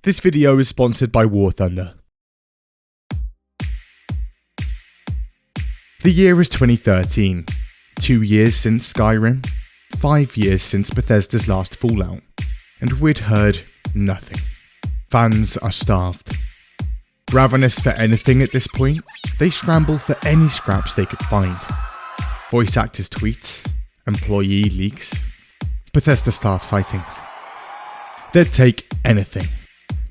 This video is sponsored by War Thunder. The year is 2013, 2 years since Skyrim, 5 years since Bethesda's last Fallout, and we'd heard nothing. Fans are starved. Ravenous for anything at this point, they scramble for any scraps they could find. Voice actors' tweets, employee leaks, Bethesda staff sightings. They'd take anything.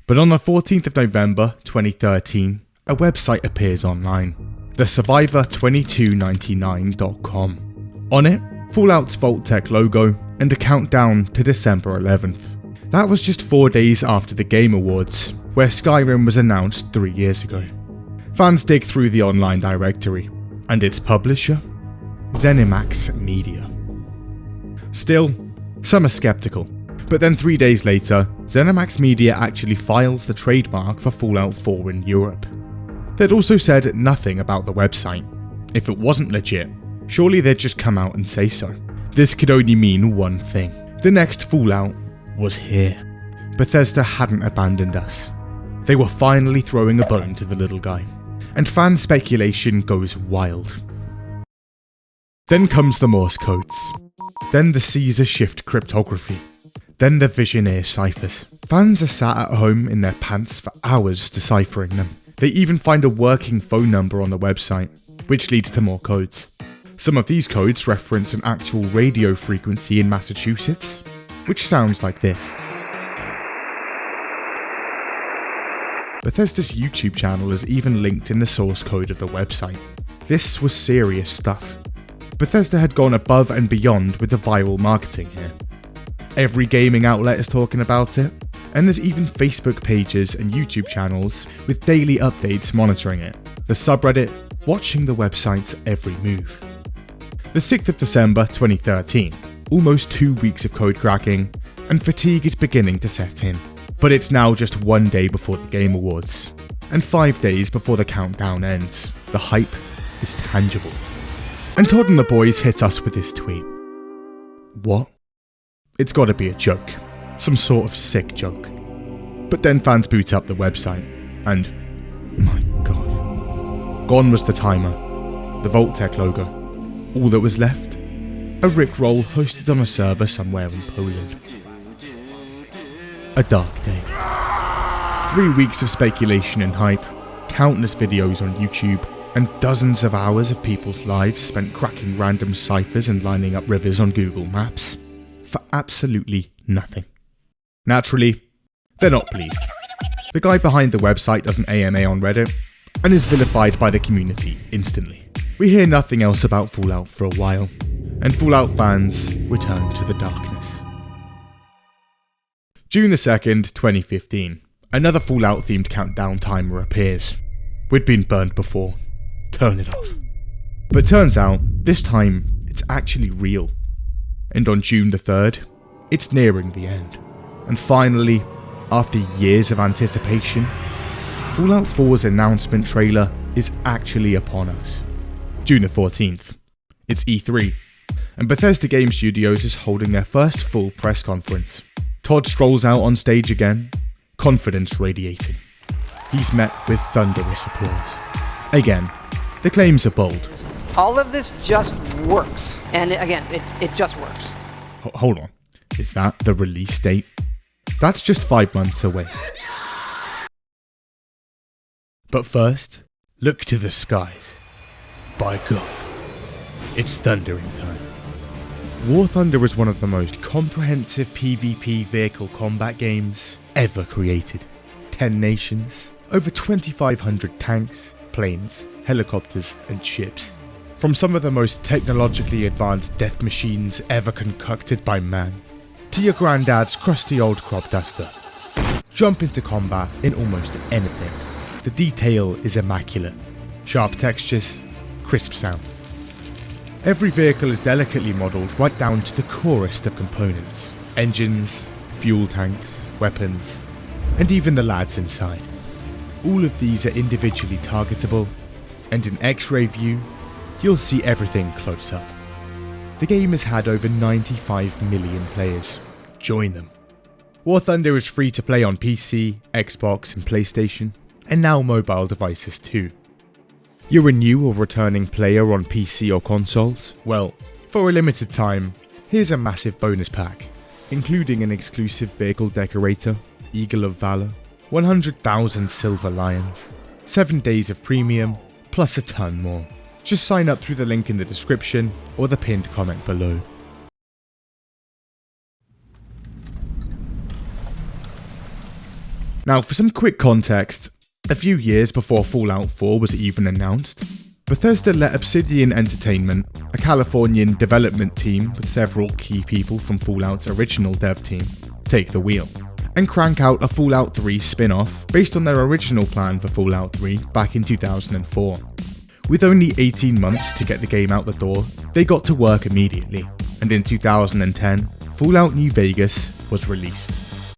But on the 14th of November 2013, a website appears online, thesurvivor2299.com. On it, Fallout's Vault-Tec logo and a countdown to December 11th. That was just 4 days after the Game Awards, where Skyrim was announced 3 years ago. Fans dig through the online directory, and its publisher? ZeniMax Media. Still, some are skeptical, but then 3 days later, ZeniMax Media actually files the trademark for Fallout 4 in Europe. They'd also said nothing about the website. If it wasn't legit, surely they'd just come out and say so. This could only mean one thing. The next Fallout was here. Bethesda hadn't abandoned us. They were finally throwing a bone to the little guy. And fan speculation goes wild. Then comes the Morse codes. Then the Caesar shift cryptography. Then the Visioneer ciphers. Fans are sat at home in their pants for hours deciphering them. They even find a working phone number on the website, which leads to more codes. Some of these codes reference an actual radio frequency in Massachusetts, which sounds like this. Bethesda's YouTube channel is even linked in the source code of the website. This was serious stuff. Bethesda had gone above and beyond with the viral marketing here. Every gaming outlet is talking about it, and there's even Facebook pages and YouTube channels with daily updates monitoring it. The subreddit watching the website's every move. The 6th of December 2013, almost 2 weeks of code cracking, and fatigue is beginning to set in. But it's now just 1 day before the Game Awards, and 5 days before the countdown ends. The hype is tangible. And Todd and the boys hit us with this tweet. What? It's gotta be a joke. Some sort of sick joke. But then fans boot up the website, and my god. Gone was the timer, the Vault-Tec logo. All that was left? A rickroll hosted on a server somewhere in Poland. A dark day. 3 weeks of speculation and hype, countless videos on YouTube, and dozens of hours of people's lives spent cracking random ciphers and lining up rivers on Google Maps. For absolutely nothing. Naturally, they're not pleased. The guy behind the website does an AMA on Reddit, and is vilified by the community instantly. We hear nothing else about Fallout for a while, and Fallout fans return to the darkness. June the 2nd, 2015, another Fallout-themed countdown timer appears. We'd been burned before. Turn it off. But turns out, this time, it's actually real. And on June the 3rd, it's nearing the end. And finally, after years of anticipation, Fallout 4's announcement trailer is actually upon us. June the 14th, it's E3, and Bethesda Game Studios is holding their first full press conference. Todd strolls out on stage again, confidence radiating. He's met with thunderous applause. Again, the claims are bold. All of this just works. And again, it just works. Hold on. Is that the release date? That's just 5 months away. But first, look to the skies. By God, it's thundering time. War Thunder is one of the most comprehensive PvP vehicle combat games ever created. 10 nations, over 2,500 tanks, planes, helicopters, and ships. From some of the most technologically advanced death machines ever concocted by man, to your granddad's crusty old crop duster. Jump into combat in almost anything. The detail is immaculate. Sharp textures, crisp sounds. Every vehicle is delicately modelled right down to the corest of components. Engines, fuel tanks, weapons, and even the lads inside. All of these are individually targetable, and in X-ray view, you'll see everything close up. The game has had over 95 million players. Join them. War Thunder is free to play on PC, Xbox and PlayStation, and now mobile devices too. You're a new or returning player on PC or consoles? Well, for a limited time, here's a massive bonus pack, including an exclusive vehicle decorator, Eagle of Valor, 100,000 silver lions, 7 days of premium, plus a ton more. Just sign up through the link in the description or the pinned comment below. Now for some quick context, a few years before Fallout 4 was even announced, Bethesda let Obsidian Entertainment, a Californian development team with several key people from Fallout's original dev team, take the wheel, and crank out a Fallout 3 spin-off based on their original plan for Fallout 3 back in 2004. With only 18 months to get the game out the door, they got to work immediately, and in 2010, Fallout New Vegas was released.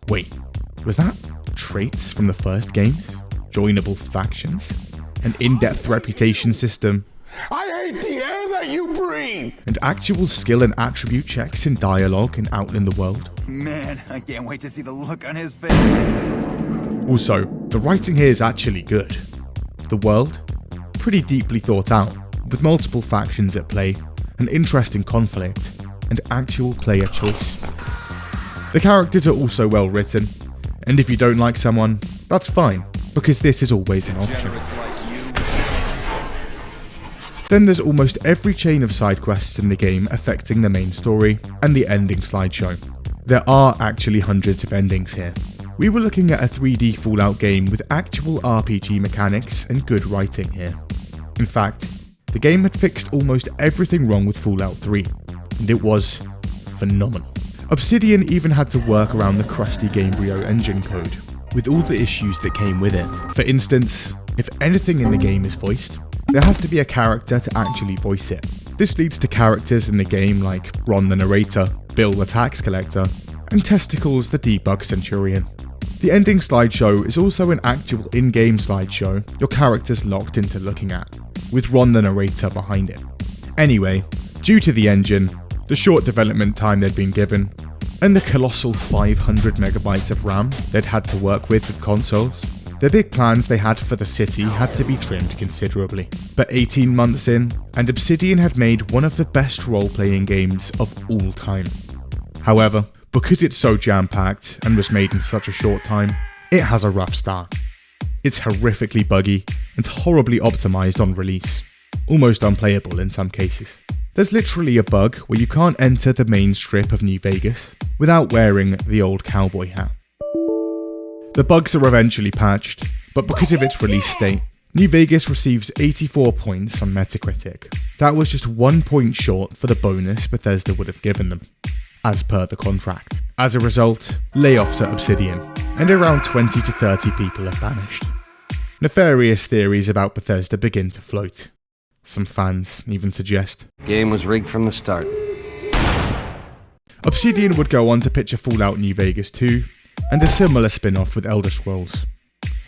Wait, was that traits from the first games? Joinable factions? An in-depth reputation system? I hate the air that you breathe! And actual skill and attribute checks in dialogue and out in the world? Man, I can't wait to see the look on his face. Also, the writing here is actually good. The world? Pretty deeply thought out, with multiple factions at play, an interesting conflict, and actual player choice. The characters are also well written, and if you don't like someone, that's fine, because this is always an option. Then there's almost every chain of side quests in the game affecting the main story, and the ending slideshow. There are actually hundreds of endings here. We were looking at a 3D Fallout game with actual RPG mechanics and good writing here. In fact, the game had fixed almost everything wrong with Fallout 3, and it was phenomenal. Obsidian even had to work around the crusty Gamebryo engine code, with all the issues that came with it. For instance, if anything in the game is voiced, there has to be a character to actually voice it. This leads to characters in the game like Ron the narrator, Bill the tax collector, and Testicles the debug centurion. The ending slideshow is also an actual in-game slideshow your character's locked into looking at, with Ron the narrator behind it. Anyway, due to the engine, the short development time they'd been given, and the colossal 500 megabytes of RAM they'd had to work with consoles, the big plans they had for the city had to be trimmed considerably. But 18 months in, and Obsidian had made one of the best role-playing games of all time. However, because it's so jam-packed and was made in such a short time, it has a rough start. It's horrifically buggy and horribly optimized on release, almost unplayable in some cases. There's literally a bug where you can't enter the main strip of New Vegas without wearing the old cowboy hat. The bugs are eventually patched, but because of its release state, New Vegas receives 84 points on Metacritic. That was just 1 point short for the bonus Bethesda would have given them, as per the contract. As a result, layoffs at Obsidian, and around 20 to 30 people have vanished. Nefarious theories about Bethesda begin to float. Some fans even suggest game was rigged from the start. Obsidian would go on to pitch a Fallout New Vegas 2, and a similar spin-off with Elder Scrolls.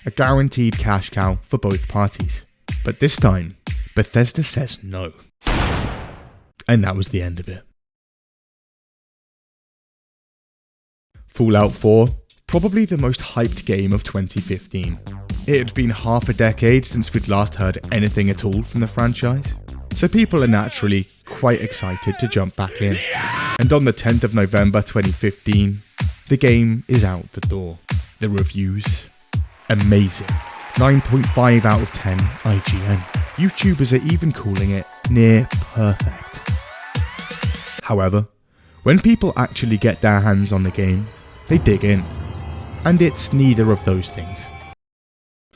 A guaranteed cash cow for both parties. But this time, Bethesda says no. And that was the end of it. Fallout 4, probably the most hyped game of 2015. It had been half a decade since we'd last heard anything at all from the franchise, so people are naturally quite excited to jump back in. And on the 10th of November 2015, the game is out the door. The reviews? Amazing. 9.5 out of 10 IGN. YouTubers are even calling it near perfect. However, when people actually get their hands on the game, they dig in. And it's neither of those things.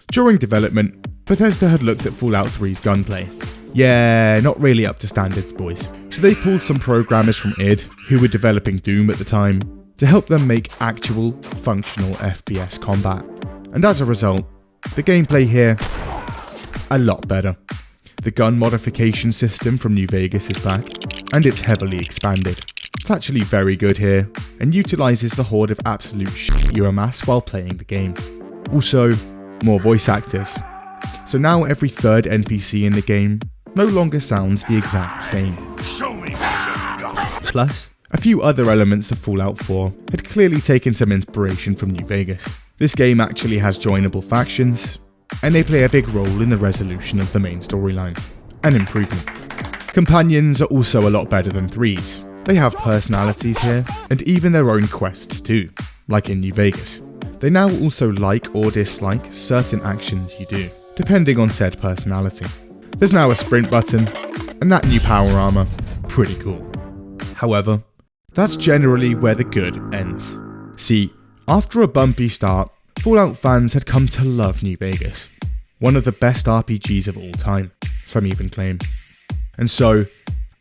During development, Bethesda had looked at Fallout 3's gunplay. Yeah, not really up to standards, boys. So they pulled some programmers from id, who were developing Doom at the time, to help them make actual, functional FPS combat. And as a result, the gameplay here, a lot better. The gun modification system from New Vegas is back, and it's heavily expanded. It's actually very good here, and utilises the horde of absolute shit you amass while playing the game. Also, more voice actors. So now every third NPC in the game no longer sounds the exact same. Show me what you've got. Plus, A few other elements of Fallout 4 had clearly taken some inspiration from New Vegas. This game actually has joinable factions, and they play a big role in the resolution of the main storyline. An improvement. Companions are also a lot better than threes. They have personalities here, and even their own quests too, like in New Vegas. They now also like or dislike certain actions you do, depending on said personality. There's now a sprint button, and that new power armor, pretty cool. However, that's generally where the good ends. See, after a bumpy start, Fallout fans had come to love New Vegas. One of the best RPGs of all time, some even claim. And so,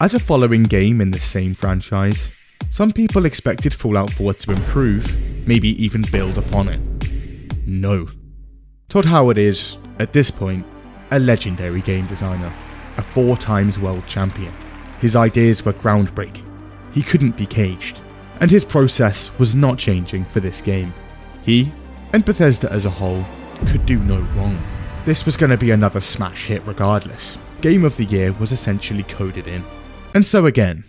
as a following game in the same franchise, some people expected Fallout 4 to improve, maybe even build upon it. No. Todd Howard is, at this point, a legendary game designer, a 4-time world champion. His ideas were groundbreaking. He couldn't be caged, and his process was not changing for this game. He, and Bethesda as a whole, could do no wrong. This was going to be another smash hit regardless. Game of the Year was essentially coded in. And so again,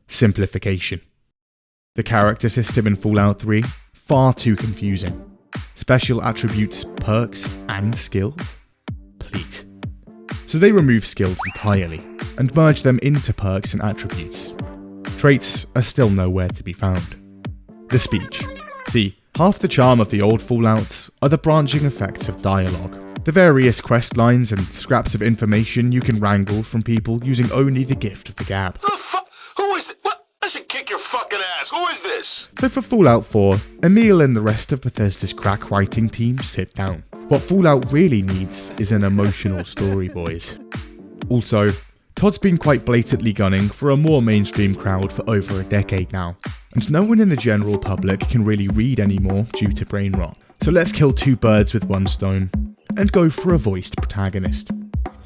simplification. The character system in Fallout 3, far too confusing. Special attributes, perks, and skills? Please. So they remove skills entirely, and merge them into perks and attributes. Traits are still nowhere to be found. The speech. See, half the charm of the old Fallouts are the branching effects of dialogue. The various quest lines and scraps of information you can wrangle from people using only the gift of the gab. The fuck? Who is it? What? I should kick your fucking ass. Who is this? So for Fallout 4, Emil and the rest of Bethesda's crack writing team sit down. What Fallout really needs is an emotional story, boys. Also, Todd's been quite blatantly gunning for a more mainstream crowd for over a decade now, and no one in the general public can really read anymore due to brain rot. So let's kill 2 birds with 1 stone, and go for a voiced protagonist.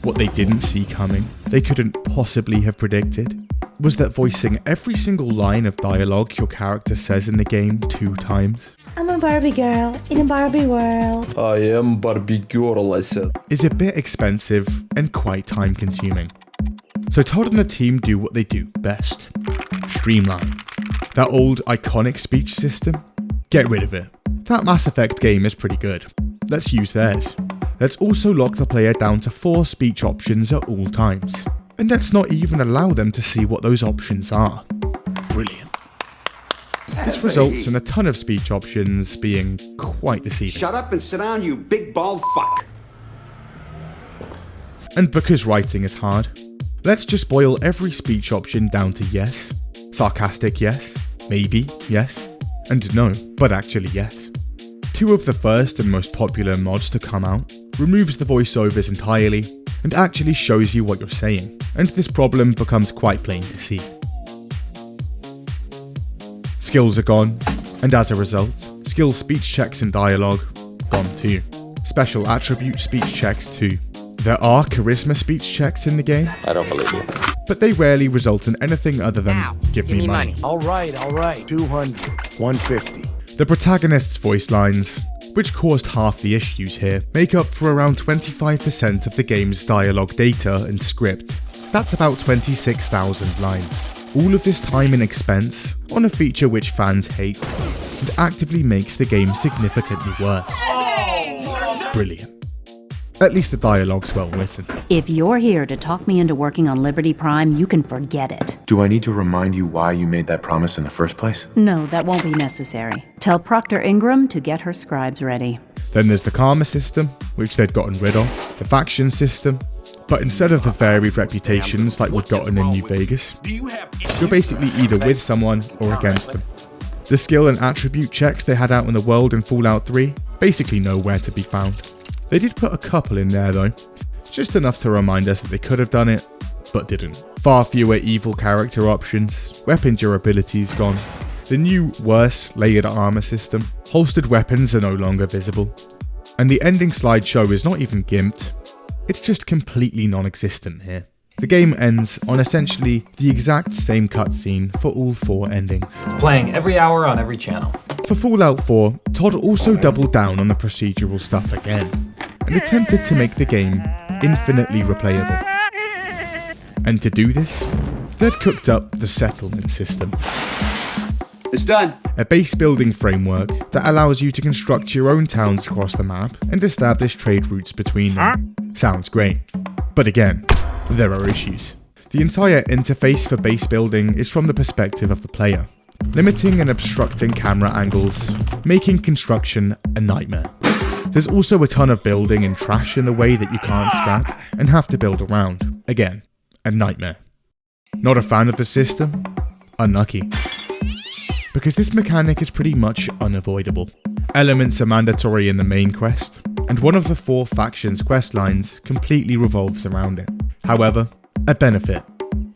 What they didn't see coming, they couldn't possibly have predicted, was that voicing every single line of dialogue your character says in the game 2 times, I'm a Barbie girl in a Barbie world. I am Barbie girl, I said. is a bit expensive and quite time consuming. So Todd and the team do what they do best. Streamline. That old iconic speech system? Get rid of it. That Mass Effect game is pretty good. Let's use theirs. Let's also lock the player down to 4 speech options at all times. And let's not even allow them to see what those options are. Brilliant. This results in a ton of speech options being quite deceiving. Shut up and sit down, you big bald fuck. And because writing is hard, let's just boil every speech option down to yes, sarcastic yes, maybe yes, and no, but actually yes. 2 of the first and most popular mods to come out removes the voiceovers entirely and actually shows you what you're saying, and this problem becomes quite plain to see. Skills are gone, and as a result, skill speech checks and dialogue gone too. Special attribute speech checks too. There are charisma speech checks in the game, I don't believe you. but they rarely result in anything other than give me money. All right. 200. 150. The protagonist's voice lines, which caused half the issues here, make up for around 25% of the game's dialogue data and script. That's about 26,000 lines. All of this time and expense on a feature which fans hate and actively makes the game significantly worse. Brilliant. At least the dialogue's well written. If you're here to talk me into working on Liberty Prime, you can forget it. Do I need to remind you why you made that promise in the first place? No, that won't be necessary. Tell Proctor Ingram to get her scribes ready. Then there's the karma system, which they'd gotten rid of, the faction system, but instead of the varied reputations like we'd gotten in New Vegas, you're basically either with someone or against them. The skill and attribute checks they had out in the world in Fallout 3, basically nowhere to be found. They did put a couple in there though, just enough to remind us that they could have done it, but didn't. Far fewer evil character options, weapon durability's gone. The new, worse, layered armor system, holstered weapons are no longer visible. And the ending slideshow is not even gimped, it's just completely non-existent here. The game ends on essentially the exact same cutscene for all 4 endings. Playing every hour on every channel. For Fallout 4, Todd also doubled down on the procedural stuff again, and attempted to make the game infinitely replayable. And to do this, they'd cooked up the settlement system. It's done. A base building framework that allows you to construct your own towns across the map and establish trade routes between them. Sounds great. But again, there are issues. The entire interface for base building is from the perspective of the player, limiting and obstructing camera angles, making construction a nightmare. There's also a ton of building and trash in the way that you can't scrap and have to build around. Again, a nightmare. Not a fan of the system? Unlucky. Because this mechanic is pretty much unavoidable. Elements are mandatory in the main quest, and one of the 4 factions' quest lines completely revolves around it. However, a benefit.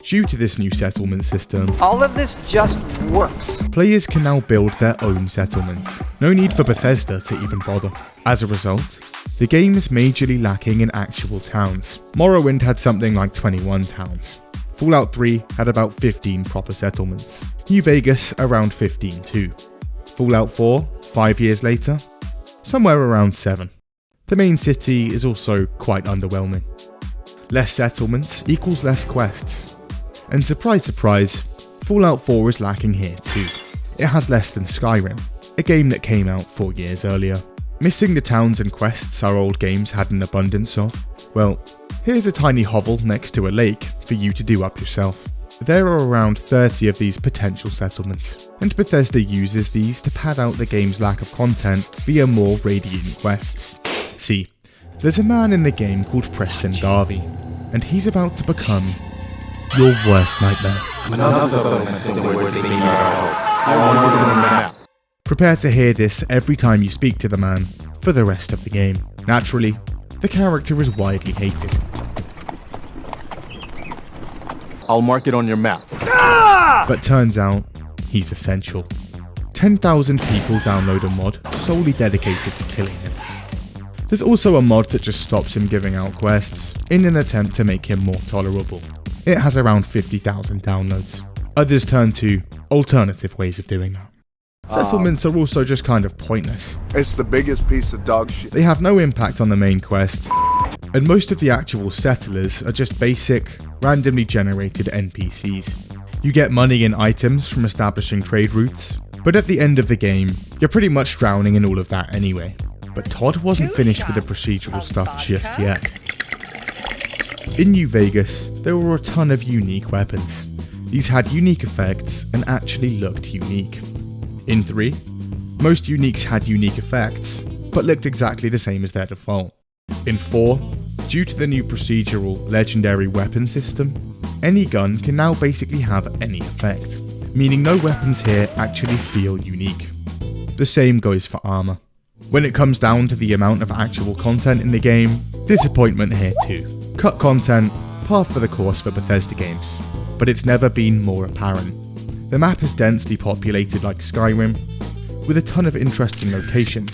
Due to this new settlement system, All of this just works. players can now build their own settlements. No need for Bethesda to even bother. As a result, the game is majorly lacking in actual towns. Morrowind had something like 21 towns. Fallout 3 had about 15 proper settlements. New Vegas around 15 too. Fallout 4, 5 years later, somewhere around 7. The main city is also quite underwhelming. Less settlements equals less quests. And surprise surprise, Fallout 4 is lacking here too. It has less than Skyrim, a game that came out 4 years earlier. Missing the towns and quests our old games had an abundance of? Well, here's a tiny hovel next to a lake for you to do up yourself. There are around 30 of these potential settlements, and Bethesda uses these to pad out the game's lack of content via more radiant quests. See, there's a man in the game called Preston Garvey, and he's about to become your worst nightmare. Prepare to hear this every time you speak to the man for the rest of the game. Naturally, the character is widely hated. I'll mark it on your map. But turns out, he's essential. 10,000 people download a mod solely dedicated to killing him. There's also a mod that just stops him giving out quests in an attempt to make him more tolerable. It has around 50,000 downloads. Others turn to alternative ways of doing that. Settlements are also just kind of pointless. It's the biggest piece of dog shit. They have no impact on the main quest, and most of the actual settlers are just basic, randomly generated NPCs. You get money and items from establishing trade routes, but at the end of the game, you're pretty much drowning in all of that anyway. But Todd wasn't finished with the procedural stuff just yet. In New Vegas, there were a ton of unique weapons. These had unique effects and actually looked unique. In 3, most uniques had unique effects, but looked exactly the same as their default. In 4, due to the new procedural legendary weapon system, any gun can now basically have any effect, meaning no weapons here actually feel unique. The same goes for armor. When it comes down to the amount of actual content in the game, disappointment here too. Cut content, par for the course for Bethesda games, but it's never been more apparent. The map is densely populated like Skyrim, with a ton of interesting locations.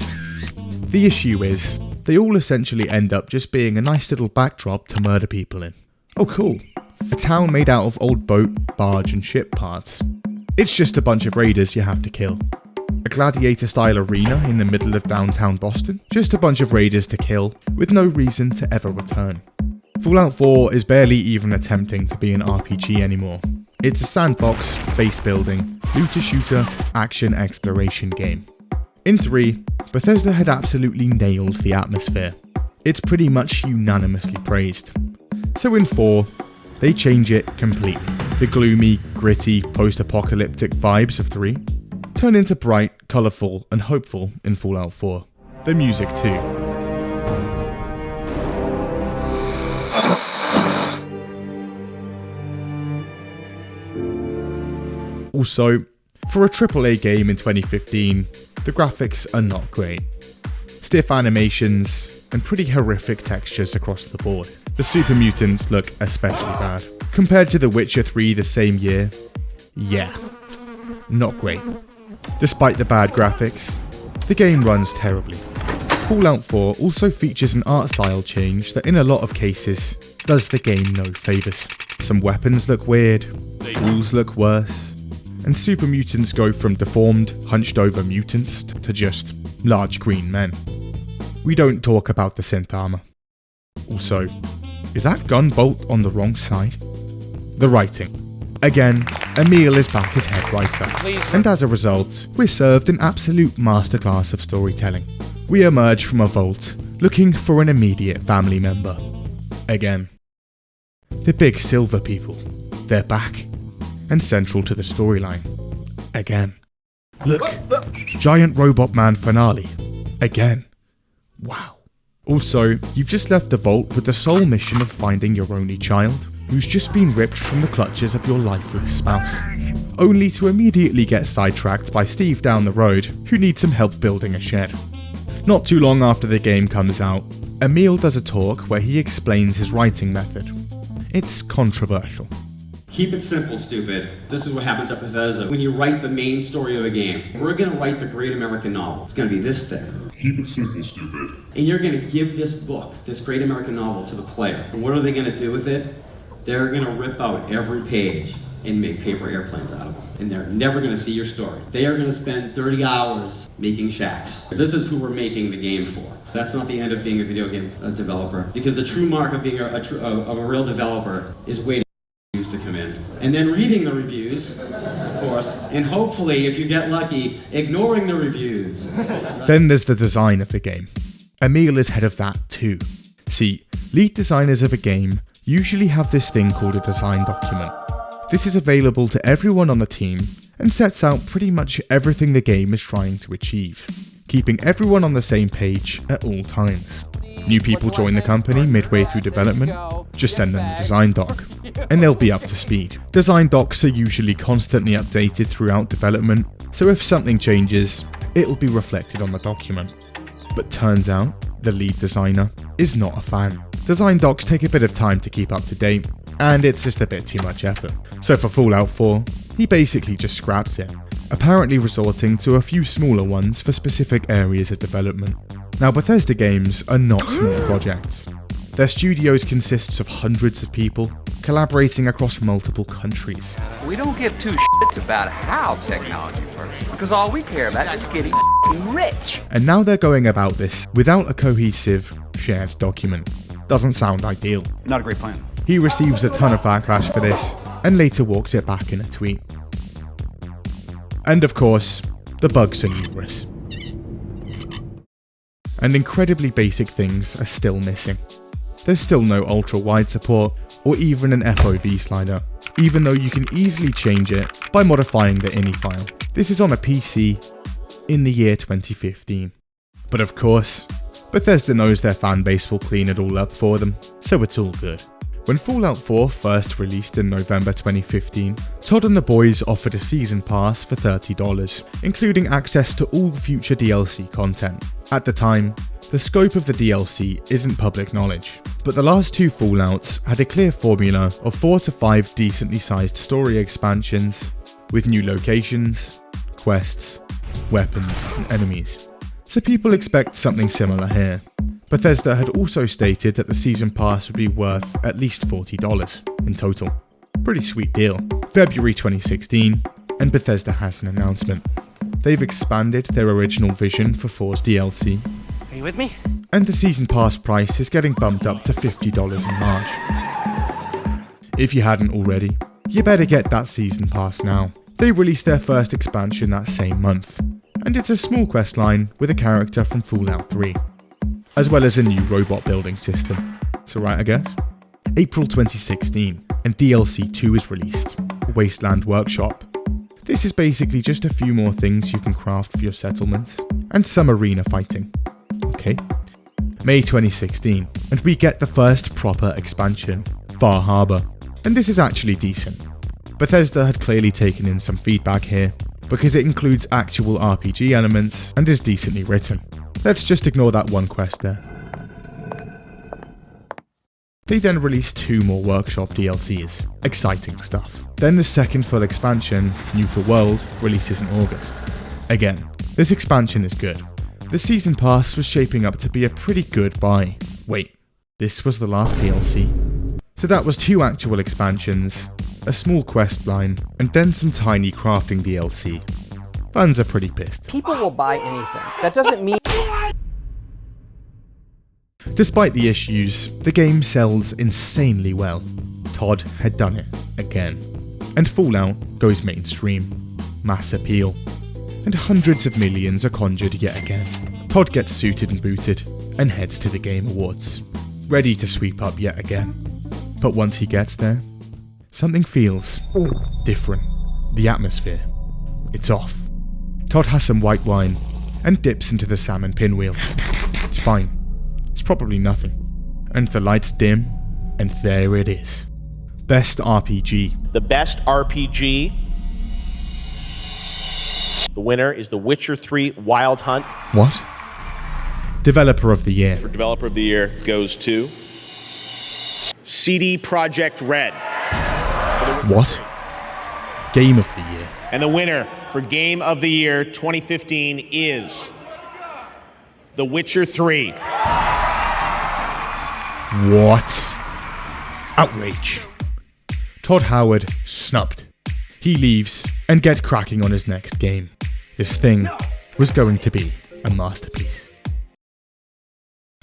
The issue is, they all essentially end up just being a nice little backdrop to murder people in. Oh cool, a town made out of old boat, barge and ship parts. It's just a bunch of raiders you have to kill. A gladiator-style arena in the middle of downtown Boston, just a bunch of raiders to kill, with no reason to ever return. Fallout 4 is barely even attempting to be an RPG anymore. It's a sandbox, base building, looter-shooter, action exploration game. In 3, Bethesda had absolutely nailed the atmosphere. It's pretty much unanimously praised. So in 4, they change it completely. The gloomy, gritty, post-apocalyptic vibes of 3 turn into bright, colourful and hopeful in Fallout 4. The music too. Also, for a AAA game in 2015, the graphics are not great. Stiff animations and pretty horrific textures across the board. The super mutants look especially bad. Compared to The Witcher 3 the same year, yeah, not great. Despite the bad graphics, the game runs terribly. Fallout 4 also features an art style change that in a lot of cases does the game no favours. Some weapons look weird, tools look worse, and super mutants go from deformed, hunched over mutants to just large green men. We don't talk about the synth armor. Also, is that gun bolt on the wrong side? The writing. Again, Emil is back as head writer, and as a result, we're served an absolute masterclass of storytelling. We emerge from a vault, looking for an immediate family member. Again. The big silver people, they're back, and central to the storyline. Again. Look, Giant Robot Man finale. Again. Wow. Also, you've just left the vault with the sole mission of finding your only child, who's just been ripped from the clutches of your lifeless spouse, only to immediately get sidetracked by Steve down the road, who needs some help building a shed. Not too long after the game comes out, Emil does a talk where he explains his writing method. It's controversial. Keep it simple, stupid. This is what happens at Bethesda. When you write the main story of a game, we're gonna write the great American novel. It's gonna be this thick. Keep it simple, stupid. And you're gonna give this book, this great American novel, to the player. And what are they gonna do with it? They're gonna rip out every page and make paper airplanes out of them. And they're never gonna see your story. They are gonna spend 30 hours making shacks. This is who we're making the game for. That's not the end of being a video game developer. Because the true mark of being a real developer is waiting to come in. And then reading the reviews, of course, and hopefully, if you get lucky, ignoring the reviews. Then there's the design of the game. Emil is head of that too. See, lead designers of a game usually have this thing called a design document. This is available to everyone on the team and sets out pretty much everything the game is trying to achieve, keeping everyone on the same page at all times. New people join the company midway through development, just send them the design doc, and they'll be up to speed. Design docs are usually constantly updated throughout development, so if something changes, it'll be reflected on the document. But turns out, the lead designer is not a fan. Design docs take a bit of time to keep up to date, and it's just a bit too much effort. So for Fallout 4, he basically just scraps it, apparently resorting to a few smaller ones for specific areas of development. Now, Bethesda games are not small projects. Their studios consists of hundreds of people, collaborating across multiple countries. We don't give two shits about how technology works, because all we care about is getting rich. And now they're going about this without a cohesive, shared document. Doesn't sound ideal. Not a great plan. He receives a ton of backlash for this, and later walks it back in a tweet. And of course, the bugs are numerous. And incredibly basic things are still missing. There's still no ultra-wide support, or even an FOV slider, even though you can easily change it by modifying the ini file. This is on a PC in the year 2015. But of course, Bethesda knows their fanbase will clean it all up for them, so it's all good. When Fallout 4 first released in November 2015, Todd and the boys offered a season pass for $30, including access to all future DLC content. At the time, the scope of the DLC isn't public knowledge, but the last two Fallouts had a clear formula of 4 to 5 decently sized story expansions, with new locations, quests, weapons, and enemies. So people expect something similar here. Bethesda had also stated that the season pass would be worth at least $40 in total. Pretty sweet deal. February 2016, and Bethesda has an announcement. They've expanded their original vision for 4's DLC. Are you with me? And the season pass price is getting bumped up to $50 in March. If you hadn't already, you better get that season pass now. They released their first expansion that same month, and it's a small questline with a character from Fallout 3. As well as a new robot building system. It's alright, I guess. April 2016, and DLC 2 is released, Wasteland Workshop. This is basically just a few more things you can craft for your settlements, and some arena fighting. Okay. May 2016, and we get the first proper expansion, Far Harbor, and this is actually decent. Bethesda had clearly taken in some feedback here, because it includes actual RPG elements and is decently written. Let's just ignore that one quest there. They then released 2 more workshop DLCs. Exciting stuff. Then the second full expansion, Nuka World, releases in August. Again, this expansion is good. The season pass was shaping up to be a pretty good buy. Wait, this was the last DLC? So that was 2 actual expansions, a small quest line, and then some tiny crafting DLC. Fans are pretty pissed. People will buy anything. That doesn't mean... Despite the issues, the game sells insanely well. Todd had done it again. and Fallout goes mainstream. Mass appeal. And hundreds of millions are conjured yet again. Todd gets suited and booted, and heads to the Game Awards, ready to sweep up yet again. But once he gets there, something feels different. The atmosphere. It's off. Todd has some white wine, and dips into the salmon pinwheel. It's fine. It's probably nothing. And the lights dim, and there it is. Best RPG. The best RPG. The winner is The Witcher 3 Wild Hunt. What? Developer of the Year. For Developer of the Year goes to CD Projekt Red. What? Game of the Year. And the winner for Game of the Year 2015 is The Witcher 3. What? Outrage. Todd Howard snubbed. He leaves and gets cracking on his next game. This thing was going to be a masterpiece.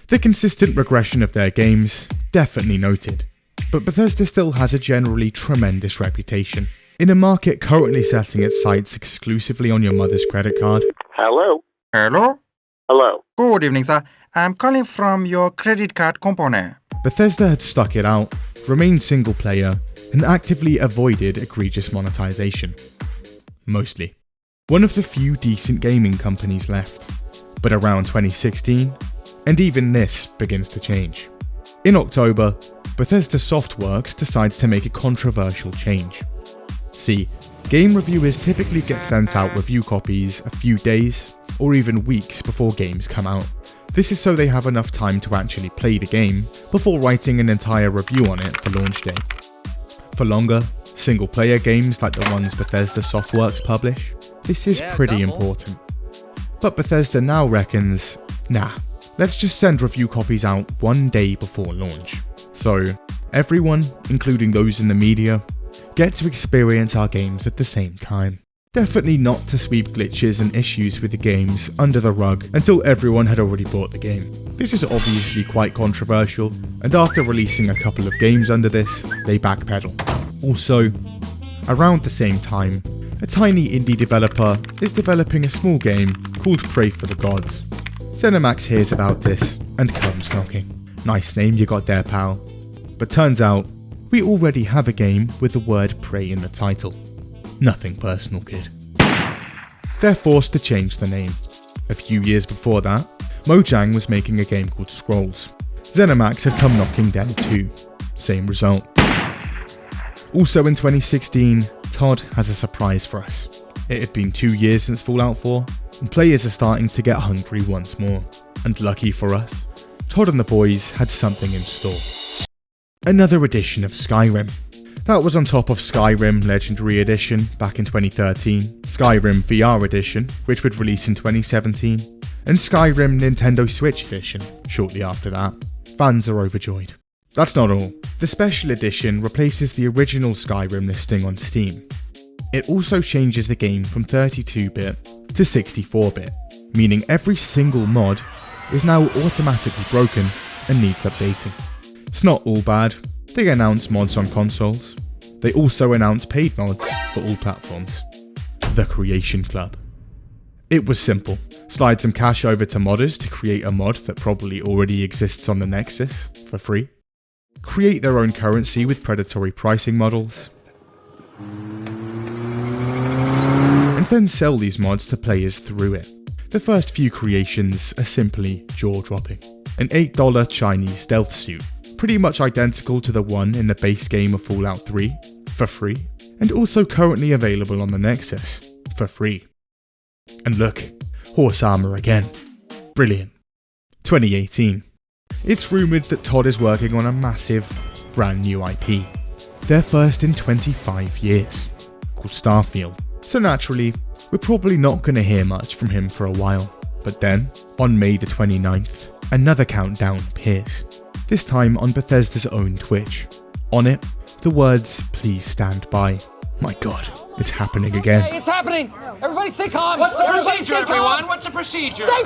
The consistent regression of their games, definitely noted, but Bethesda still has a generally tremendous reputation. In a market currently setting its sights exclusively on your mother's credit card. Hello? Hello? Hello. Good evening, sir. I'm calling from your credit card company. Bethesda had stuck it out, remained single player, and actively avoided egregious monetization. Mostly. One of the few decent gaming companies left. But around 2016, and even this begins to change. In October, Bethesda Softworks decides to make a controversial change. See, game reviewers typically get sent out review copies a few days or even weeks before games come out. This is so they have enough time to actually play the game before writing an entire review on it for launch day. For longer, single-player games like the ones Bethesda Softworks publish, this is pretty important. But Bethesda now reckons, nah, let's just send review copies out one day before launch. So, everyone, including those in the media, get to experience our games at the same time. Definitely not to sweep glitches and issues with the games under the rug until everyone had already bought the game. This is obviously quite controversial, and after releasing a couple of games under this, they backpedal. Also, around the same time, a tiny indie developer is developing a small game called Pray for the Gods. ZeniMax hears about this and comes knocking. Nice name you got there, pal. But turns out, we already have a game with the word pray in the title. Nothing personal, kid. They're forced to change the name. A few years before that, Mojang was making a game called Scrolls. ZeniMax had come knocking then too. Same result. Also in 2016, Todd has a surprise for us. It had been 2 years since Fallout 4, and players are starting to get hungry once more. And lucky for us, Todd and the boys had something in store. Another edition of Skyrim. That was on top of Skyrim Legendary Edition back in 2013, Skyrim VR Edition, which would release in 2017, and Skyrim Nintendo Switch Edition shortly after that. Fans are overjoyed. That's not all. The Special Edition replaces the original Skyrim listing on Steam. It also changes the game from 32-bit to 64-bit, meaning every single mod is now automatically broken and needs updating. It's not all bad. They announce mods on consoles. They also announce paid mods for all platforms. The Creation Club. It was simple. Slide some cash over to modders to create a mod that probably already exists on the Nexus for free. Create their own currency with predatory pricing models. And then sell these mods to players through it. The first few creations are simply jaw-dropping. An $8 Chinese stealth suit, pretty much identical to the one in the base game of Fallout 3, for free, and also currently available on the Nexus, for free. And look, horse armor again. Brilliant. 2018. It's rumoured that Todd is working on a massive, brand new IP. Their first in 25 years, called Starfield. So naturally, we're probably not going to hear much from him for a while. But then, on May the 29th, another countdown appears. This time on Bethesda's own Twitch. On it, the words, "Please stand by." My god, it's happening again. Hey, it's happening! Everybody stay calm! What's the procedure, everyone? What's the procedure? Stay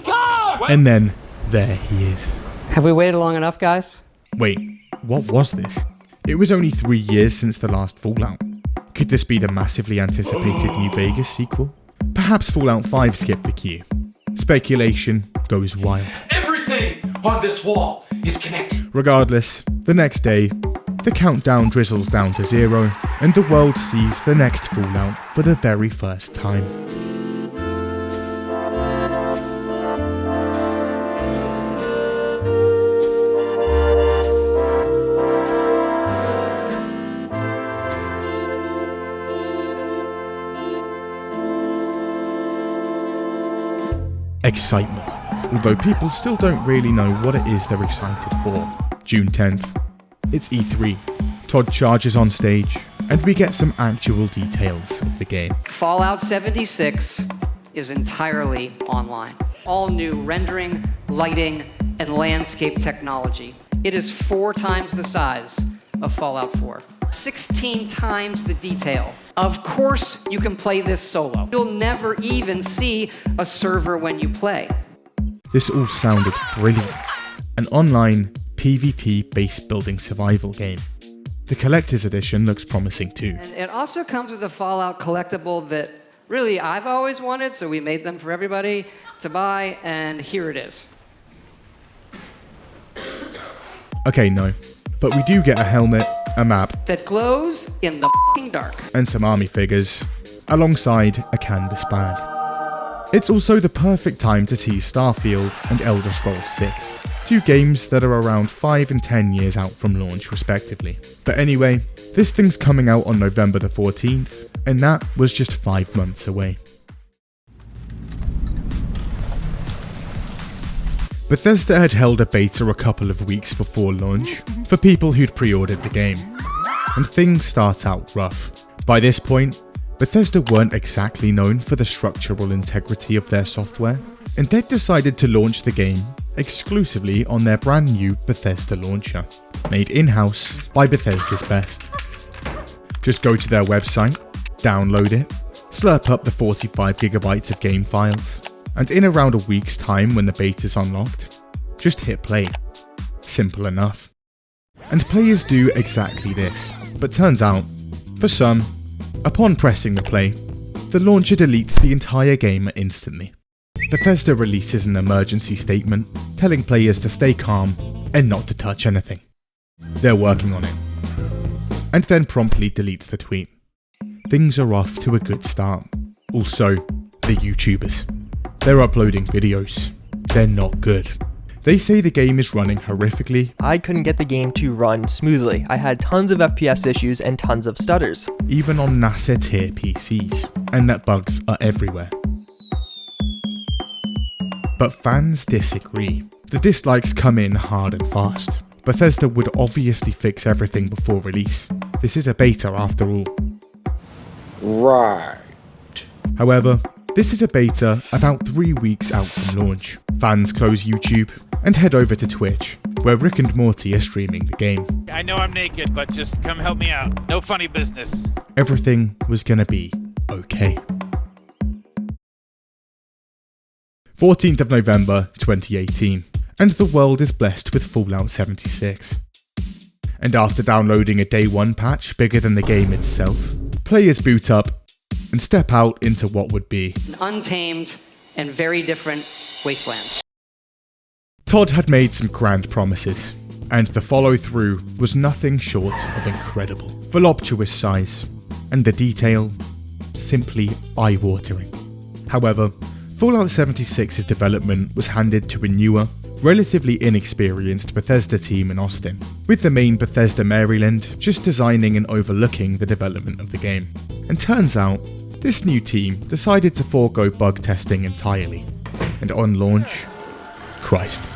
calm! And then, there he is. Have we waited long enough, guys? Wait, what was this? It was only 3 years since the last Fallout. Could this be the massively anticipated New Vegas sequel? Perhaps Fallout 5 skipped the queue. Speculation goes wild. Everything on this wall is connected. Regardless, the next day, the countdown drizzles down to 0, and the world sees the next Fallout for the very first time. Excitement, although people still don't really know what it is they're excited for. June 10th, it's E3. Todd charges on stage, and we get some actual details of the game. Fallout 76 is entirely online. All new rendering, lighting, and landscape technology. It is 4 times the size of Fallout 4. 16 times the detail. Of course you can play this solo. You'll never even see a server when you play. This all sounded brilliant. An online PvP base building survival game. The collector's edition looks promising too. And it also comes with a Fallout collectible that really I've always wanted, so we made them for everybody to buy, and here it is. Okay, no. But we do get a helmet, a map, that glows in the f***ing dark, and some army figures, alongside a canvas bag. It's also the perfect time to tease Starfield and Elder Scrolls 6, 2 games that are around 5 and 10 years out from launch respectively. But anyway, this thing's coming out on November the 14th, and that was just 5 months away. Bethesda had held a beta a couple of weeks before launch for people who'd pre-ordered the game, and things start out rough. By this point, Bethesda weren't exactly known for the structural integrity of their software, and they'd decided to launch the game exclusively on their brand new Bethesda launcher, made in-house by Bethesda's best. Just go to their website, download it, slurp up the 45GB of game files, and in around a week's time when the beta's unlocked, just hit play. Simple enough. And players do exactly this, but turns out, for some, upon pressing the play, the launcher deletes the entire game instantly. Bethesda releases an emergency statement telling players to stay calm and not to touch anything. They're working on it. And then promptly deletes the tweet. Things are off to a good start. Also, the YouTubers. They're uploading videos. They're not good. They say the game is running horrifically. I couldn't get the game to run smoothly. I had tons of FPS issues and tons of stutters. Even on NASA tier PCs, and that bugs are everywhere. But fans disagree. The dislikes come in hard and fast. Bethesda would obviously fix everything before release. This is a beta after all. Right. However, this is a beta about 3 weeks out from launch. Fans close YouTube and head over to Twitch, where Rick and Morty are streaming the game. I know I'm naked, but just come help me out. No funny business. Everything was gonna be okay. 14th of November 2018, and the world is blessed with Fallout 76. And after downloading a day 1 patch bigger than the game itself, players boot up and step out into what would be an untamed and very different wasteland. Todd had made some grand promises, and the follow-through was nothing short of incredible. Voluptuous size, and the detail, simply eye-watering. However, Fallout 76's development was handed to a newer, relatively inexperienced Bethesda team in Austin, with the main Bethesda Maryland just designing and overlooking the development of the game. And turns out, this new team decided to forego bug testing entirely, and on launch, Christ.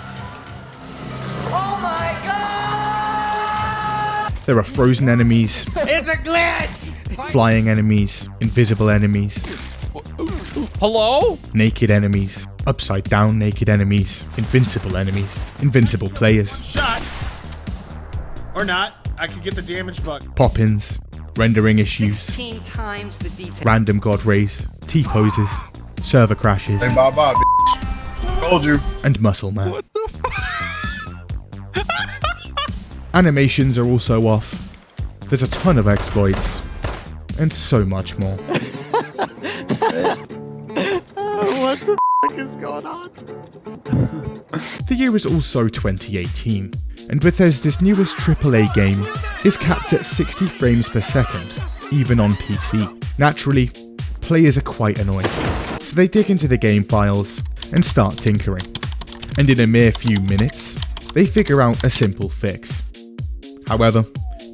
Oh my god! There are frozen enemies, It's a glitch! flying enemies, invisible enemies, Hello? naked enemies, upside down naked enemies, invincible players, Shot! Or not. I could get the damage bug. pop-ins, rendering issues, 16 times the detail. random god rays, T-poses, server crashes, Hey, bye-bye, bitch. Told you. and muscle man. What the Animations are also off. There's a ton of exploits. and so much more. What the is going on? The year is also 2018, and Bethesda's newest AAA game is capped at 60 frames per second, even on PC. Naturally, players are quite annoyed, so they dig into the game files and start tinkering. And in a mere few minutes, they figure out a simple fix. However,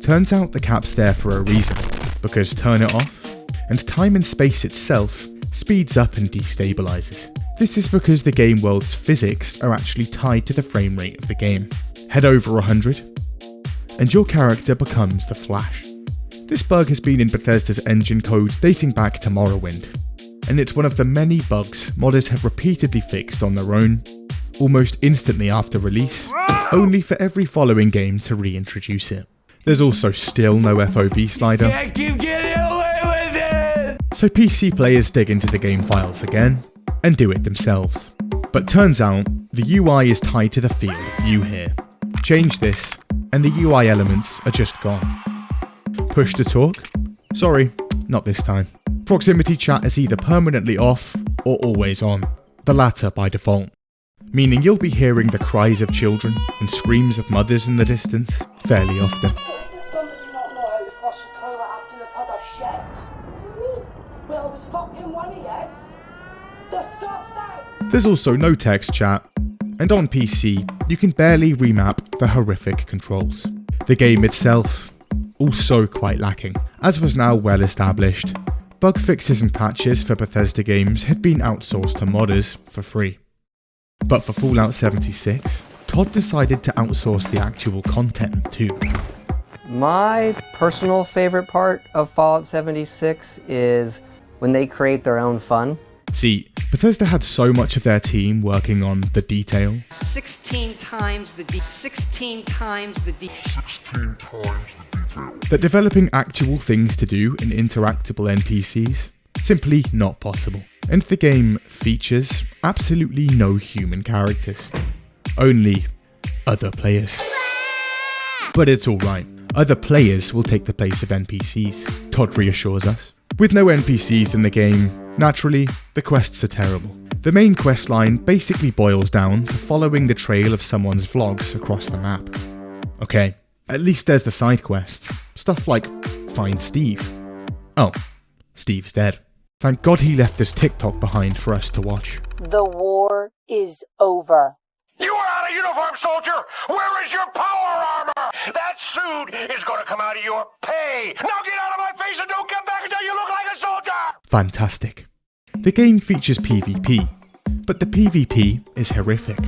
turns out the cap's there for a reason, because turn it off, and time and space itself speeds up and destabilizes. This is because the game world's physics are actually tied to the frame rate of the game. Head over 100, and your character becomes the Flash. This bug has been in Bethesda's engine code dating back to Morrowind, and it's one of the many bugs modders have repeatedly fixed on their own, almost instantly after release, only for every following game to reintroduce it. There's also still no FOV slider, Can't keep getting away with it! so PC players dig into the game files again, and do it themselves. But turns out, the UI is tied to the field of view here. Change this, and the UI elements are just gone. Push to talk? Sorry, not this time. Proximity chat is either permanently off, or always on. The latter by default. Meaning you'll be hearing the cries of children and screams of mothers in the distance fairly often. Does somebody not know how to flush a toilet after they've had a shit? What do you mean? Well, it was fucking one of yes. Disgusting! There's also no text chat, and on PC, you can barely remap the horrific controls. The game itself, also quite lacking. As was now well established, bug fixes and patches for Bethesda games had been outsourced to modders for free. But for Fallout 76, Todd decided to outsource the actual content too. My personal favorite part of Fallout 76 is when they create their own fun. See, Bethesda had so much of their team working on the detail. 16 times the detail. That developing actual things to do in interactable NPCs, simply not possible. And the game features absolutely no human characters. Only other players. But it's alright. Other players will take the place of NPCs, Todd reassures us. With no NPCs in the game, naturally, the quests are terrible. The main quest line basically boils down to following the trail of someone's vlogs across the map. Okay, at least there's the side quests. Stuff like find Steve. Oh, Steve's dead. Thank God he left his TikTok behind for us to watch. The war is over. You are out of uniform, soldier! Where is your power armor? That suit is gonna come out of your pay! Now get out of my face and don't come back until you look like a soldier! Fantastic. The game features PvP, but the PvP is horrific.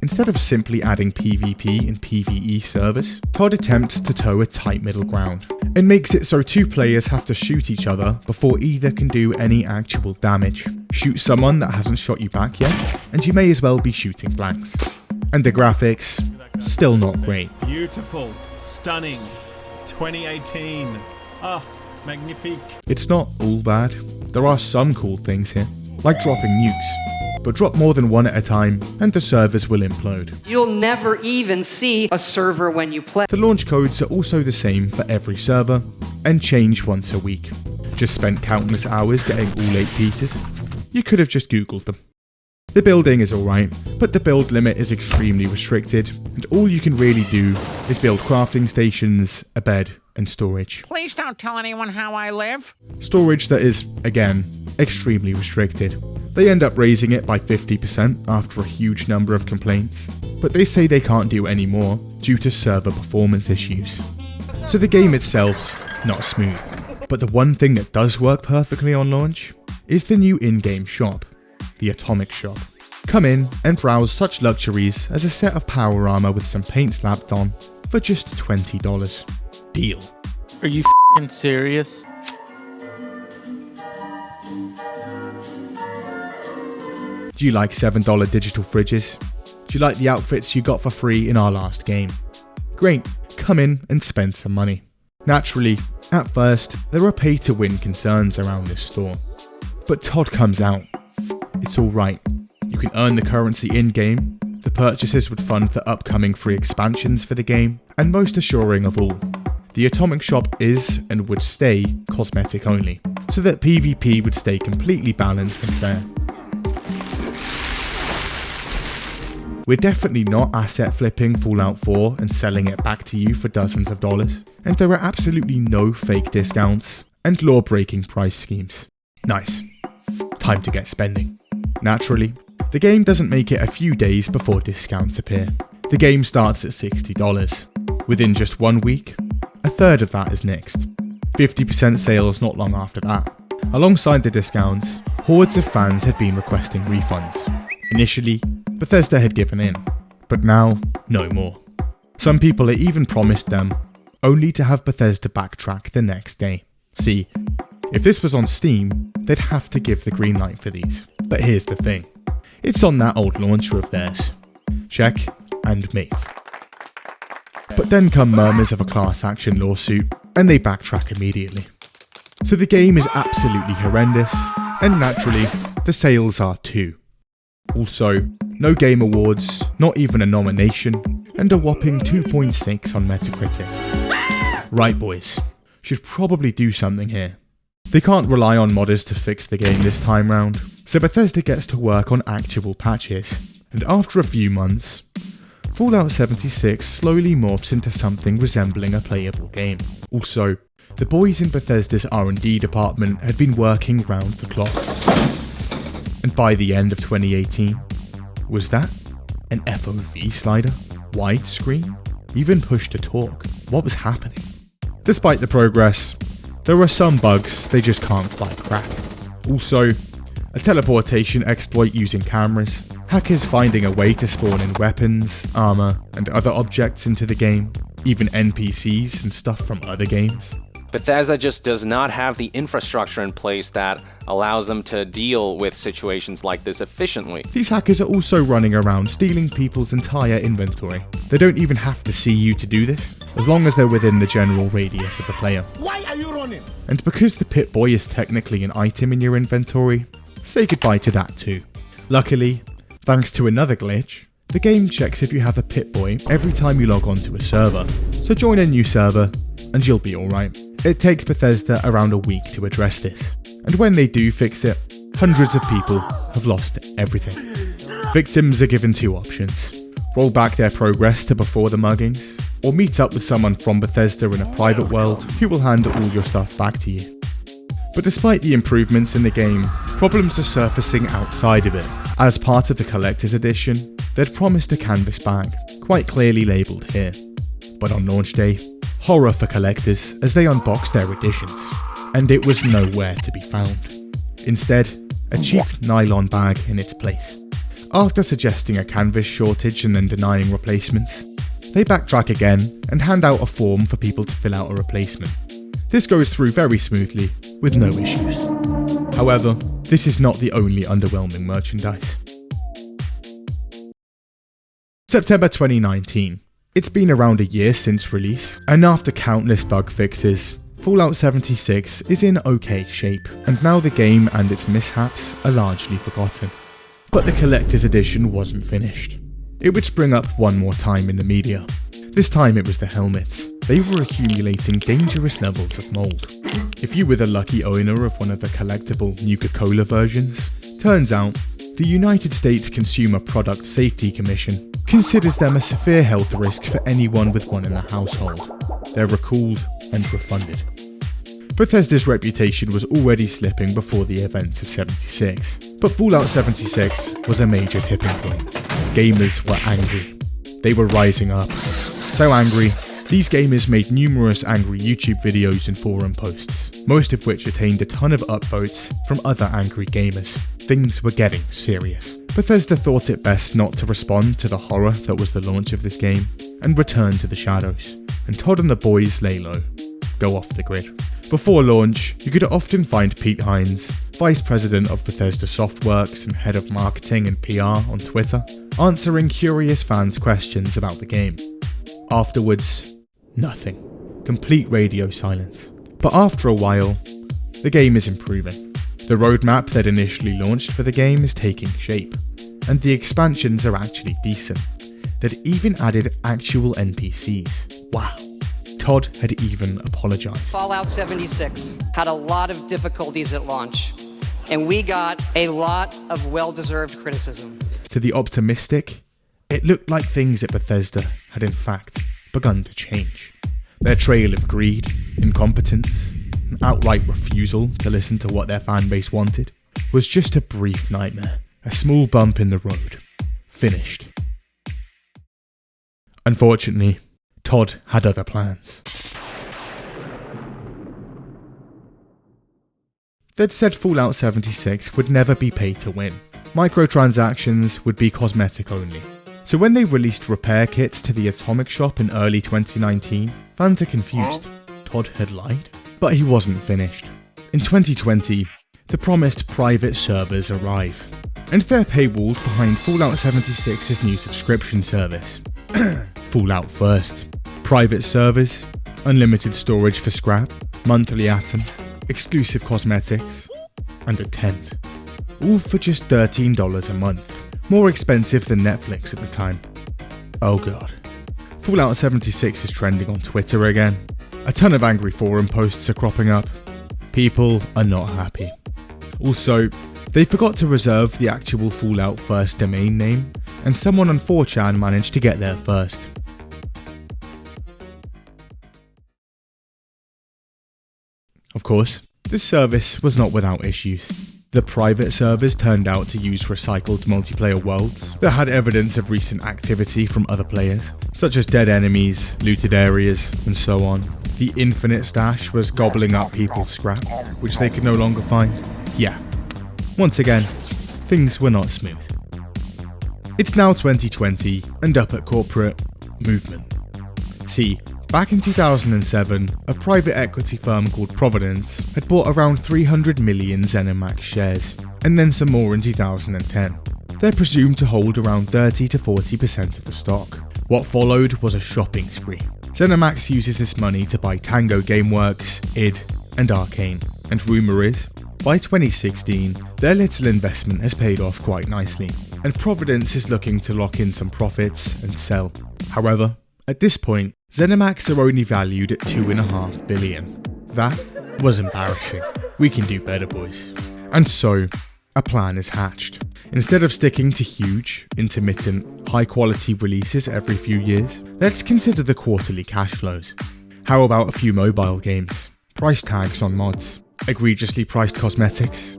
Instead of simply adding PvP and PvE servers, Todd attempts to toe a tight middle ground, and makes it so two players have to shoot each other before either can do any actual damage. Shoot someone that hasn't shot you back yet, and you may as well be shooting blanks. And the graphics, still not great. Beautiful, stunning, 2018, magnifique. It's not all bad. There are some cool things here, like dropping nukes, but drop more than one at a time and the servers will implode. You'll never even see a server when you play. The launch codes are also the same for every server and change once a week. Just spent countless hours getting all 8 pieces. You could have just googled them. The building is alright, but the build limit is extremely restricted, and all you can really do is build crafting stations, a bed, and storage. Please don't tell anyone how I live. Storage that is, again, extremely restricted. They end up raising it by 50% after a huge number of complaints, but they say they can't do any more due to server performance issues. So the game itself, not smooth. But the one thing that does work perfectly on launch is the new in-game shop, the Atomic Shop. Come in and browse such luxuries as a set of power armor with some paint slapped on for just $20. Deal. Are you f***ing serious? Do you like $7 digital fridges? Do you like the outfits you got for free in our last game? Great, come in and spend some money. Naturally, at first, there are pay-to-win concerns around this store. But Todd comes out. It's alright. You can earn the currency in-game, the purchases would fund the upcoming free expansions for the game, and most assuring of all, The atomic shop is and would stay cosmetic only, so that PvP would stay completely balanced and fair. We're definitely not asset flipping Fallout 4 and selling it back to you for dozens of dollars, and there are absolutely no fake discounts and law-breaking price schemes. Nice. Time to get spending. Naturally, the game doesn't make it a few days before discounts appear. The game starts at $60. Within just 1 week, a third of that is nixed. 50% sales not long after that. Alongside the discounts, hordes of fans had been requesting refunds. Initially, Bethesda had given in, but now, no more. Some people are even promised them, only to have Bethesda backtrack the next day. See, if this was on Steam, they'd have to give the green light for these. But here's the thing, it's on that old launcher of theirs. Check and mate. But then come murmurs of a class action lawsuit, and they backtrack immediately. So the game is absolutely horrendous, and naturally, the sales are too. Also, no game awards, not even a nomination, and a whopping 2.6 on Metacritic. Right boys, should probably do something here. They can't rely on modders to fix the game this time round, so Bethesda gets to work on actual patches, and after a few months, Fallout 76 slowly morphs into something resembling a playable game. Also, the boys in Bethesda's R&D department had been working round the clock. And by the end of 2018, was that an FOV slider? Widescreen? Even push to talk? What was happening? Despite the progress, there are some bugs they just can't quite crack. Also, a teleportation exploit using cameras, hackers finding a way to spawn in weapons, armor, and other objects into the game, even NPCs and stuff from other games. Bethesda just does not have the infrastructure in place that allows them to deal with situations like this efficiently. These hackers are also running around stealing people's entire inventory. They don't even have to see you to do this, as long as they're within the general radius of the player. Why are you running? And because the Pip-Boy is technically an item in your inventory, say goodbye to that too. Luckily, thanks to another glitch, the game checks if you have a Pip-Boy every time you log onto a server, so join a new server and you'll be alright. It takes Bethesda around a week to address this, and when they do fix it, hundreds of people have lost everything. Victims are given two options: roll back their progress to before the muggings, or meet up with someone from Bethesda in a private world who will hand all your stuff back to you. But despite the improvements in the game, problems are surfacing outside of it. As part of the collector's edition, they'd promised a canvas bag, quite clearly labelled here. But on launch day, horror for collectors as they unboxed their editions, and it was nowhere to be found. Instead, a cheap nylon bag in its place. After suggesting a canvas shortage and then denying replacements, they backtrack again and hand out a form for people to fill out a replacement. This goes through very smoothly, with no issues. However, this is not the only underwhelming merchandise. September 2019. It's been around a year since release, and after countless bug fixes, Fallout 76 is in okay shape, and now the game and its mishaps are largely forgotten. But the collector's edition wasn't finished. It would spring up one more time in the media. This time it was the helmets. They were accumulating dangerous levels of mold. If you were the lucky owner of one of the collectible Nuka-Cola versions, turns out the United States Consumer Product Safety Commission considers them a severe health risk for anyone with one in the household. They're recalled and refunded. Bethesda's reputation was already slipping before the events of 76, but Fallout 76 was a major tipping point. Gamers were angry. They were rising up. So angry, these gamers made numerous angry YouTube videos and forum posts, most of which attained a ton of upvotes from other angry gamers. Things were getting serious. Bethesda thought it best not to respond to the horror that was the launch of this game, and returned to the shadows, and Todd and the boys lay low, go off the grid. Before launch, you could often find Pete Hines, Vice President of Bethesda Softworks and Head of Marketing and PR on Twitter, answering curious fans' questions about the game. Afterwards, nothing. Complete radio silence. But after a while, the game is improving. The roadmap that initially launched for the game is taking shape, and the expansions are actually decent. They'd even added actual NPCs. Wow. Todd had even apologized. Fallout 76 had a lot of difficulties at launch, and we got a lot of well-deserved criticism. To the optimistic, it looked like things at Bethesda had in fact begun to change. Their trail of greed, incompetence, and outright refusal to listen to what their fanbase wanted was just a brief nightmare, a small bump in the road. Finished. Unfortunately, Todd had other plans. They'd said Fallout 76 would never be pay to win. Microtransactions would be cosmetic only. So when they released repair kits to the Atomic Shop in early 2019, fans are confused. Todd had lied, but he wasn't finished. In 2020, the promised private servers arrive, and they're paywalled behind Fallout 76's new subscription service. Fallout First. Private servers, unlimited storage for scrap, monthly atoms, exclusive cosmetics, and a tent. All for just $13 a month. More expensive than Netflix at the time. Oh god. Fallout 76 is trending on Twitter again. A ton of angry forum posts are cropping up. People are not happy. Also, they forgot to reserve the actual Fallout First domain name, and someone on 4chan managed to get there first. Of course, this service was not without issues. The private servers turned out to use recycled multiplayer worlds that had evidence of recent activity from other players, such as dead enemies, looted areas, and so on. The infinite stash was gobbling up people's scrap, which they could no longer find. Yeah, once again, things were not smooth. It's now 2020 and up at corporate movement. See, back in 2007, a private equity firm called Providence had bought around 300 million ZeniMax shares, and then some more in 2010. They're presumed to hold around 30 to 40% of the stock. What followed was a shopping spree. ZeniMax uses this money to buy Tango Gameworks, id, and Arcane, and rumour is, by 2016, their little investment has paid off quite nicely, and Providence is looking to lock in some profits and sell. However, at this point, ZeniMax are only valued at $2.5 billion. That was embarrassing. We can do better, boys. And so, a plan is hatched. Instead of sticking to huge, intermittent, high-quality releases every few years, let's consider the quarterly cash flows. How about a few mobile games, price tags on mods, egregiously priced cosmetics,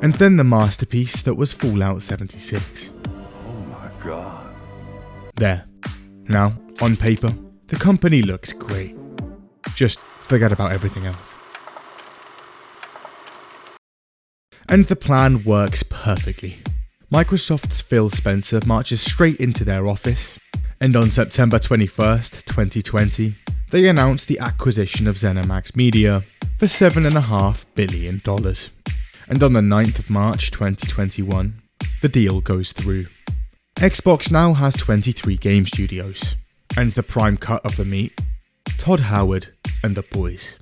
and then the masterpiece that was Fallout 76. Oh my god. There. Now, on paper, the company looks great. Just forget about everything else. And the plan works perfectly. Microsoft's Phil Spencer marches straight into their office, and on September 21st, 2020, they announced the acquisition of ZeniMax Media for $7.5 billion. And on the 9th of March 2021, the deal goes through. Xbox now has 23 game studios, and the prime cut of the meat, Todd Howard and the boys.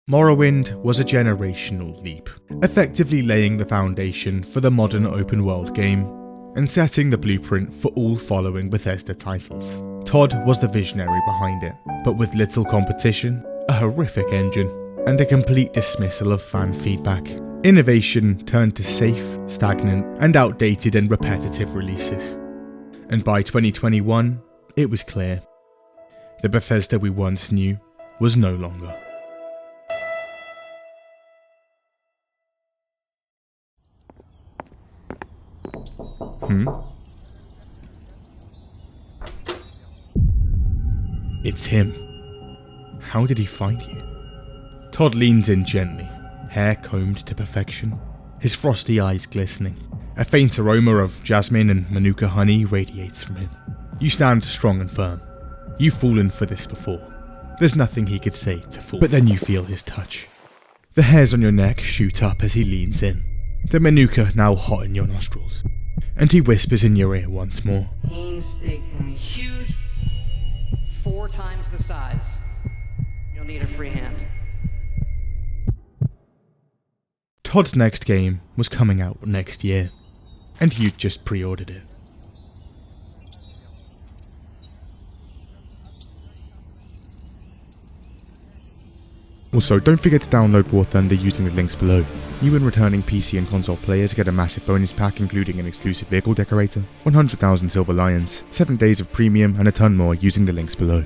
Morrowind was a generational leap, effectively laying the foundation for the modern open world game, and setting the blueprint for all following Bethesda titles. Todd was the visionary behind it, but with little competition, a horrific engine, and a complete dismissal of fan feedback. Innovation turned to safe, stagnant, and outdated and repetitive releases. And by 2021, it was clear. The Bethesda we once knew was no longer. It's him. How did he find you? Todd leans in gently, hair combed to perfection, his frosty eyes glistening. A faint aroma of jasmine and manuka honey radiates from him. You stand strong and firm. You've fallen for this before. There's nothing he could say to fall, but then you feel his touch. The hairs on your neck shoot up as he leans in, the manuka now hot in your nostrils, and he whispers in your ear once more. Painstakingly huge, 4 times the size. You'll need a free hand. Todd's next game was coming out next year, and you'd just pre-ordered it. Also, don't forget to download War Thunder using the links below. New and returning PC and console players get a massive bonus pack including an exclusive vehicle decorator, 100,000 silver lions, 7 days of premium and a ton more using the links below.